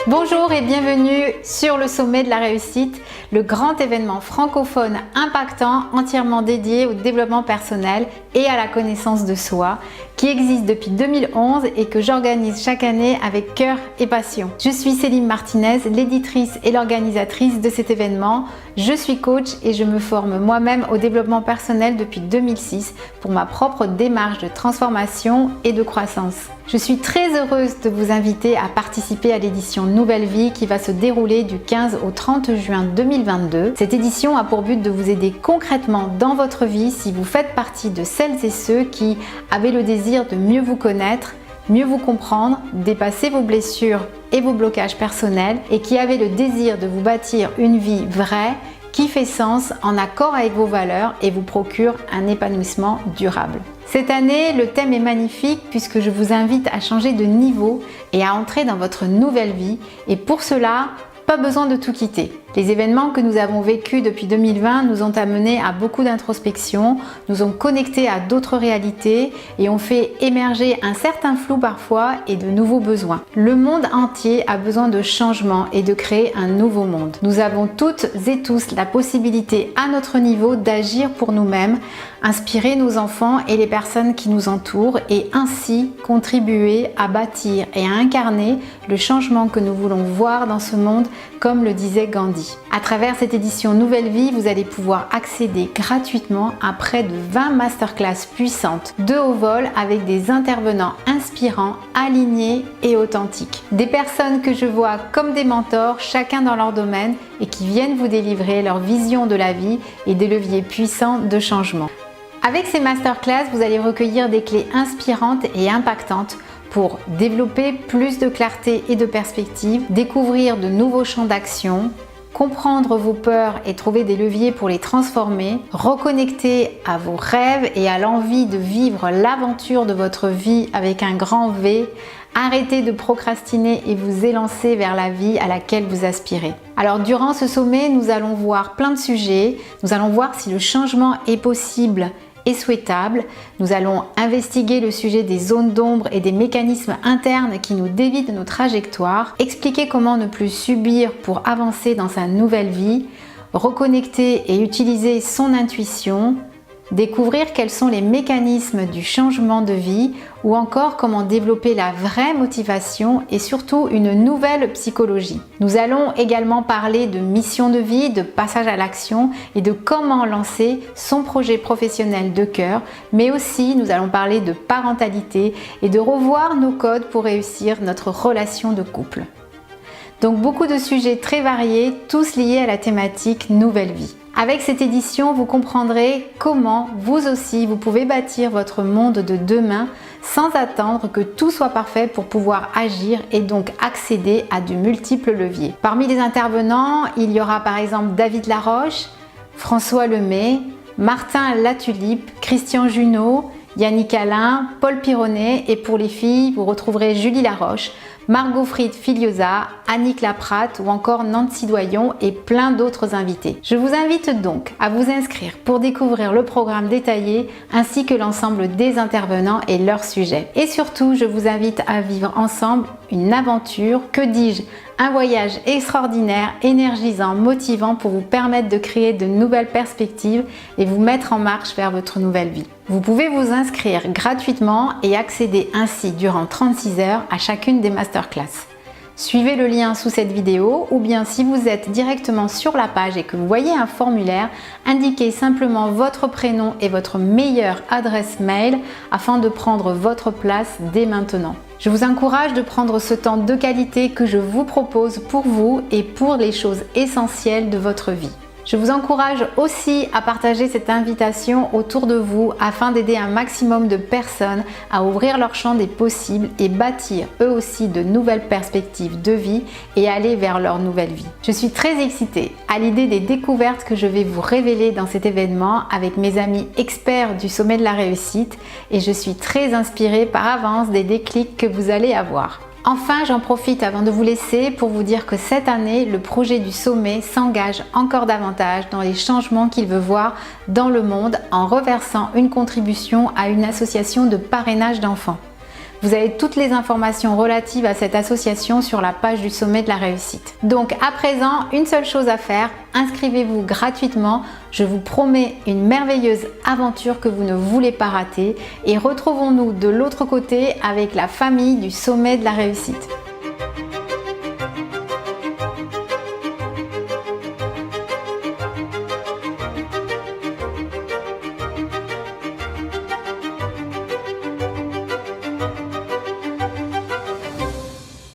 Bonjour et bienvenue sur le sommet de la réussite, le grand événement francophone impactant entièrement dédié au développement personnel et à la connaissance de soi, qui existe depuis 2011 et que j'organise chaque année avec cœur et passion. Je suis Céline Martinez, l'éditrice et l'organisatrice de cet événement. Je suis coach et je me forme moi-même au développement personnel depuis 2006 pour ma propre démarche de transformation et de croissance. Je suis très heureuse de vous inviter à participer à l'édition Nouvelle Vie qui va se dérouler du 15 au 30 juin 2022. Cette édition a pour but de vous aider concrètement dans votre vie si vous faites partie de celles et ceux qui avaient le désir de mieux vous connaître, mieux vous comprendre, dépasser vos blessures et vos blocages personnels et qui avaient le désir de vous bâtir une vie vraie qui fait sens, en accord avec vos valeurs et vous procure un épanouissement durable. Cette année, le thème est magnifique puisque je vous invite à changer de niveau et à entrer dans votre nouvelle vie et pour cela, pas besoin de tout quitter. Les événements que nous avons vécus depuis 2020 nous ont amenés à beaucoup d'introspection, nous ont connectés à d'autres réalités et ont fait émerger un certain flou parfois et de nouveaux besoins. Le monde entier a besoin de changement et de créer un nouveau monde. Nous avons toutes et tous la possibilité à notre niveau d'agir pour nous-mêmes, inspirer nos enfants et les personnes qui nous entourent et ainsi contribuer à bâtir et à incarner le changement que nous voulons voir dans ce monde, comme le disait Gandhi. À travers cette édition Nouvelle Vie, vous allez pouvoir accéder gratuitement à près de 20 masterclass puissantes de haut vol avec des intervenants inspirants, alignés et authentiques. Des personnes que je vois comme des mentors, chacun dans leur domaine et qui viennent vous délivrer leur vision de la vie et des leviers puissants de changement. Avec ces masterclass, vous allez recueillir des clés inspirantes et impactantes pour développer plus de clarté et de perspective, découvrir de nouveaux champs d'action, comprendre vos peurs et trouver des leviers pour les transformer, reconnecter à vos rêves et à l'envie de vivre l'aventure de votre vie avec un grand V, arrêtez de procrastiner et vous élancer vers la vie à laquelle vous aspirez. Alors durant ce sommet, nous allons voir plein de sujets, nous allons voir si le changement est possible et souhaitable. Nous allons investiguer le sujet des zones d'ombre et des mécanismes internes qui nous dévient de nos trajectoires, expliquer comment ne plus subir pour avancer dans sa nouvelle vie, reconnecter et utiliser son intuition, découvrir quels sont les mécanismes du changement de vie ou encore comment développer la vraie motivation et surtout une nouvelle psychologie. Nous allons également parler de mission de vie, de passage à l'action et de comment lancer son projet professionnel de cœur, mais aussi nous allons parler de parentalité et de revoir nos codes pour réussir notre relation de couple. Donc beaucoup de sujets très variés, tous liés à la thématique Nouvelle Vie. Avec cette édition, vous comprendrez comment vous aussi vous pouvez bâtir votre monde de demain sans attendre que tout soit parfait pour pouvoir agir et donc accéder à de multiples leviers. Parmi les intervenants, il y aura par exemple David Laroche, François Lemay, Martin Latulipe, Christian Junot, Yannick Alain, Paul Pironnet et pour les filles, vous retrouverez Julie Laroche, Margot Fried Filiosa, Annick Laprate ou encore Nancy Doyon et plein d'autres invités. Je vous invite donc à vous inscrire pour découvrir le programme détaillé ainsi que l'ensemble des intervenants et leurs sujets. Et surtout, je vous invite à vivre ensemble une aventure, que dis-je, un voyage extraordinaire, énergisant, motivant pour vous permettre de créer de nouvelles perspectives et vous mettre en marche vers votre nouvelle vie. Vous pouvez vous inscrire gratuitement et accéder ainsi durant 36 heures à chacune des masterclass. Suivez le lien sous cette vidéo ou bien si vous êtes directement sur la page et que vous voyez un formulaire, indiquez simplement votre prénom et votre meilleure adresse mail afin de prendre votre place dès maintenant. Je vous encourage de prendre ce temps de qualité que je vous propose pour vous et pour les choses essentielles de votre vie. Je vous encourage aussi à partager cette invitation autour de vous afin d'aider un maximum de personnes à ouvrir leur champ des possibles et bâtir eux aussi de nouvelles perspectives de vie et aller vers leur nouvelle vie. Je suis très excitée à l'idée des découvertes que je vais vous révéler dans cet événement avec mes amis experts du sommet de la réussite et je suis très inspirée par avance des déclics que vous allez avoir. Enfin, j'en profite avant de vous laisser pour vous dire que cette année, le projet du sommet s'engage encore davantage dans les changements qu'il veut voir dans le monde en reversant une contribution à une association de parrainage d'enfants. Vous avez toutes les informations relatives à cette association sur la page du sommet de la réussite. Donc à présent, une seule chose à faire, inscrivez-vous gratuitement. Je vous promets une merveilleuse aventure que vous ne voulez pas rater et retrouvons-nous de l'autre côté avec la famille du sommet de la réussite.